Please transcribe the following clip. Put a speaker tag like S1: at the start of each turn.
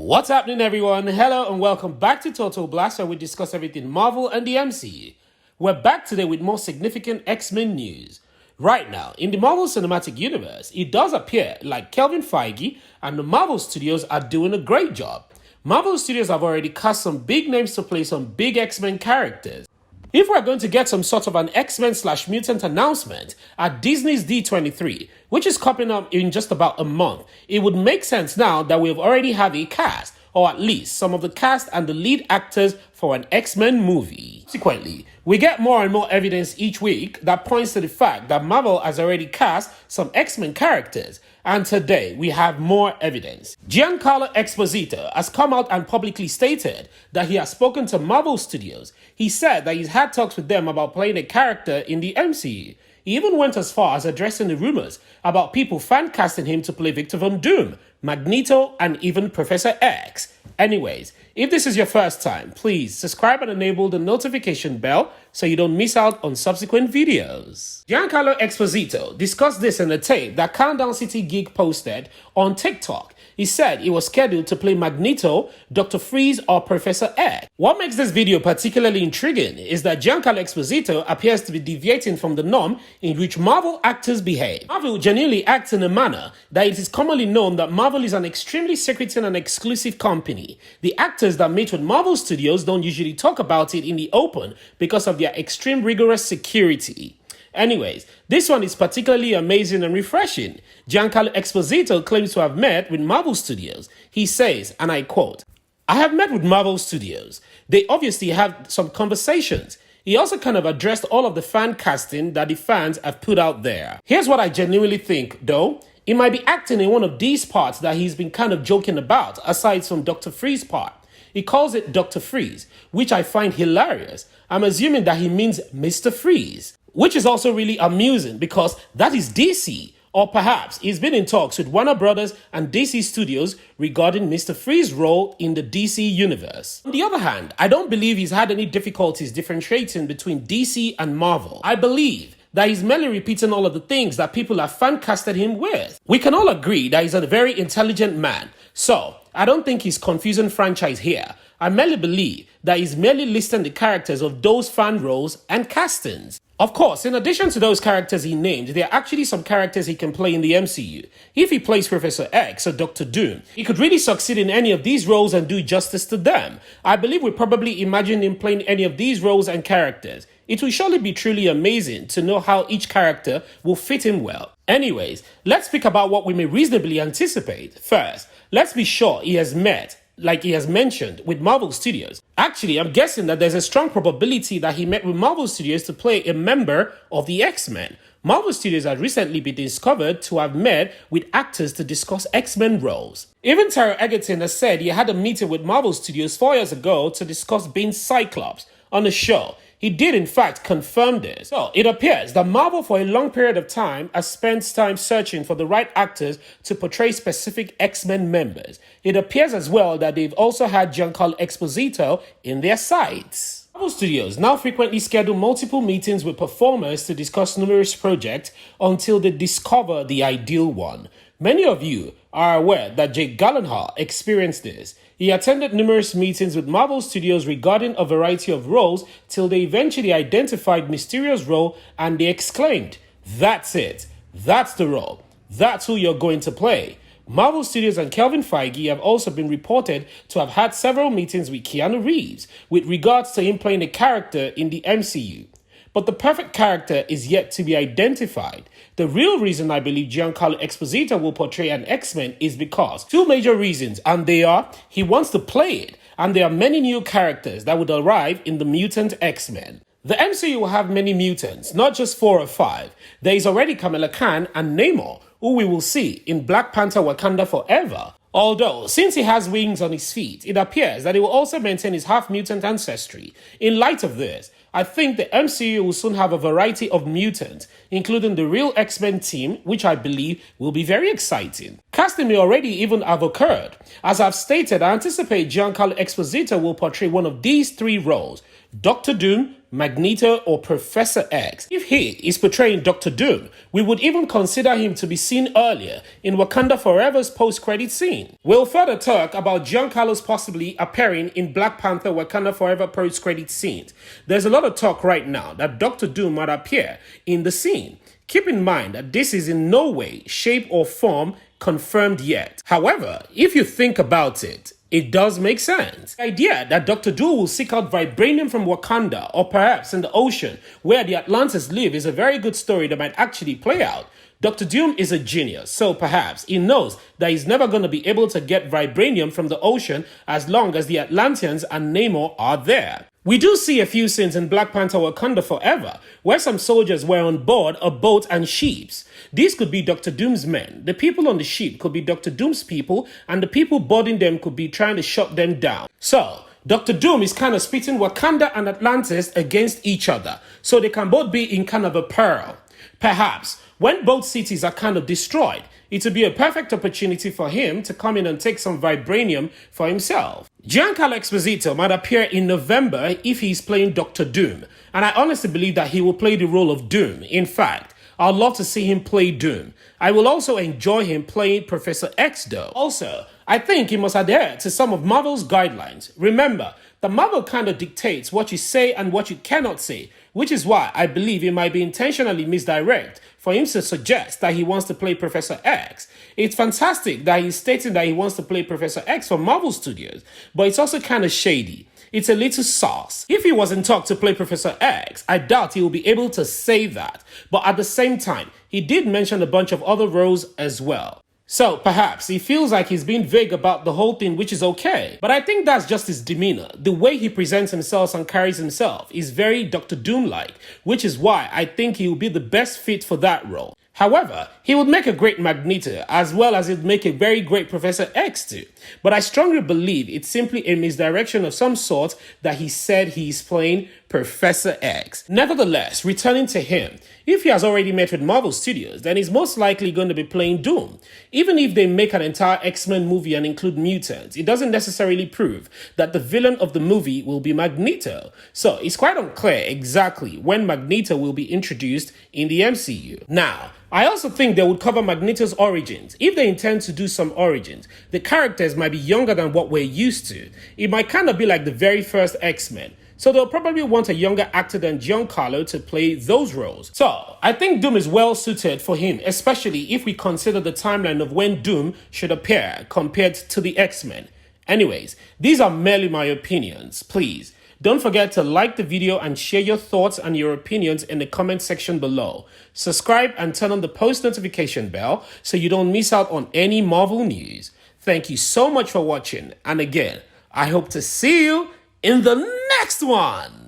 S1: What's happening, everyone? Hello and welcome back to Total Blast, where we discuss everything Marvel and the MCU. We're back today with more significant X-Men news. Right now, in the Marvel Cinematic Universe, it does appear like Kevin Feige and the Marvel Studios are doing a great job. Marvel Studios have already cast some big names to play some big X-Men characters. If we're going to get some sort of an X-Men/mutant announcement at Disney's D23, which is coming up in just about a month, it would make sense now that we've already have a cast, or at least some of the cast and the lead actors for an X-Men movie. Consequently, we get more and more evidence each week that points to the fact that Marvel has already cast some X-Men characters, and today we have more evidence. Giancarlo Esposito has come out and publicly stated that he has spoken to Marvel Studios. He said that he's had talks with them about playing a character in the MCU. He even went as far as addressing the rumors about people fan casting him to play Victor Von Doom, Magneto, and even Professor X. Anyways, if this is your first time, please subscribe and enable the notification bell so you don't miss out on subsequent videos. Giancarlo Esposito discussed this in a tape that Countdown City Geek posted on TikTok. He said he was scheduled to play Magneto, Dr. Freeze, or Professor X. What makes this video particularly intriguing is that Giancarlo Esposito appears to be deviating from the norm in which Marvel actors behave. Marvel genuinely acts in a manner that it is commonly known that Marvel is an extremely secretive and exclusive company. The actors that meet with Marvel Studios don't usually talk about it in the open because of their extreme rigorous security. Anyways, this one is particularly amazing and refreshing. Giancarlo Esposito claims to have met with Marvel Studios. He says, and I quote, "I have met with Marvel Studios. They obviously have some conversations." He also kind of addressed all of the fan casting that the fans have put out there. Here's what I genuinely think, though. He might be acting in one of these parts that he's been kind of joking about, aside from Dr. Freeze part. He calls it Dr. Freeze, which I find hilarious. I'm assuming that he means Mr. Freeze, which is also really amusing because that is DC. Or perhaps he's been in talks with Warner Brothers and DC Studios regarding Mr. Freeze's role in the DC universe. On the other hand, I don't believe he's had any difficulties differentiating between DC and Marvel. I believe that he's merely repeating all of the things that people have fan casted him with. We can all agree that he's a very intelligent man, so I don't think he's confusing franchise here. I merely believe that he's merely listing the characters of those fan roles and castings. Of course, in addition to those characters he named, there are actually some characters he can play in the MCU. If he plays Professor X or Dr. Doom, he could really succeed in any of these roles and do justice to them. I believe we probably imagine him playing any of these roles and characters. It will surely be truly amazing to know how each character will fit him well. Anyways, let's speak about what we may reasonably anticipate. First, let's be sure he has met, like he has mentioned, with Marvel Studios. Actually, I'm guessing that there's a strong probability that he met with Marvel Studios to play a member of the X-Men. Marvel Studios has recently been discovered to have met with actors to discuss X-Men roles. Even Taron Egerton has said he had a meeting with Marvel Studios 4 years ago to discuss being Cyclops on the show. He did in fact confirm this. So it appears that Marvel for a long period of time has spent time searching for the right actors to portray specific X-Men members. It appears as well that they've also had Giancarlo Esposito in their sights. Marvel Studios now frequently schedule multiple meetings with performers to discuss numerous projects until they discover the ideal one. Many of you are aware that Jake Gyllenhaal experienced this. He attended numerous meetings with Marvel Studios regarding a variety of roles till they eventually identified Mysterio's role and they exclaimed, "That's it. That's the role. That's who you're going to play." Marvel Studios and Kevin Feige have also been reported to have had several meetings with Keanu Reeves with regards to him playing a character in the MCU. But the perfect character is yet to be identified. The real reason I believe Giancarlo Esposito will portray an X-Men is because two major reasons, and they are he wants to play it, and there are many new characters that would arrive in the mutant X-Men. The MCU will have many mutants, not just 4 or 5. There is already Kamala Khan and Namor, who we will see in Black Panther Wakanda Forever. Although, since he has wings on his feet, it appears that he will also maintain his half-mutant ancestry. In light of this, I think the MCU will soon have a variety of mutants, including the real X-Men team, which I believe will be very exciting. Casting may already even have occurred. As I've stated, I anticipate Giancarlo Esposito will portray one of these 3 roles: Dr. Doom, Magneto, or Professor X. If he is portraying Dr. Doom, we would even consider him to be seen earlier in Wakanda Forever's post-credit scene. We'll further talk about Giancarlo's possibly appearing in Black Panther Wakanda Forever post-credit scenes. There's a lot of talk right now that Dr. Doom might appear in the scene. Keep in mind that this is in no way, shape, or form confirmed yet. However, if you think about it, it does make sense. The idea that Dr. Doom will seek out vibranium from Wakanda or perhaps in the ocean where the Atlanteans live is a very good story that might actually play out. Dr. Doom is a genius, so perhaps he knows that he's never going to be able to get vibranium from the ocean as long as the Atlanteans and Namor are there. We do see a few scenes in Black Panther Wakanda Forever where some soldiers were on board a boat and ships. These could be Dr. Doom's men. The people on the ship could be Dr. Doom's people, and the people boarding them could be trying to shut them down. So, Dr. Doom is kind of spitting Wakanda and Atlantis against each other, so they can both be in kind of a peril. Perhaps, when both cities are kind of destroyed, it would be a perfect opportunity for him to come in and take some vibranium for himself. Giancarlo Esposito might appear in November if he's playing Dr. Doom, and I honestly believe that he will play the role of Doom. In fact, I'd love to see him play Doom. I will also enjoy him playing Professor X though. Also, I think he must adhere to some of Marvel's guidelines. Remember, the Marvel kind of dictates what you say and what you cannot say, which is why I believe it might be intentionally misdirect for him to suggest that he wants to play Professor X. It's fantastic that he's stating that he wants to play Professor X for Marvel Studios, but it's also kind of shady. It's a little sauce. If he was in talk to play Professor X, I doubt he will be able to say that. But at the same time, he did mention a bunch of other roles as well. So perhaps he feels like he's being vague about the whole thing, which is okay. But I think that's just his demeanor. The way he presents himself and carries himself is very Dr. Doom-like, which is why I think he will be the best fit for that role. However, he would make a great Magneto, as well as he'd make a very great Professor X too. But I strongly believe it's simply a misdirection of some sort that he said he's playing Professor X. Nevertheless, returning to him, if he has already met with Marvel Studios, then he's most likely going to be playing Doom. Even if they make an entire X-Men movie and include mutants, it doesn't necessarily prove that the villain of the movie will be Magneto. So it's quite unclear exactly when Magneto will be introduced in the MCU. Now, I also think they would cover Magneto's origins. If they intend to do some origins, the characters might be younger than what we're used to. It might kind of be like the very first X-Men. So they'll probably want a younger actor than Giancarlo to play those roles. So I think Doom is well suited for him, especially if we consider the timeline of when Doom should appear compared to the X-Men. Anyways, these are merely my opinions. Please, don't forget to like the video and share your thoughts and your opinions in the comment section below. Subscribe and turn on the post notification bell so you don't miss out on any Marvel news. Thank you so much for watching, and again, I hope to see you in the next one.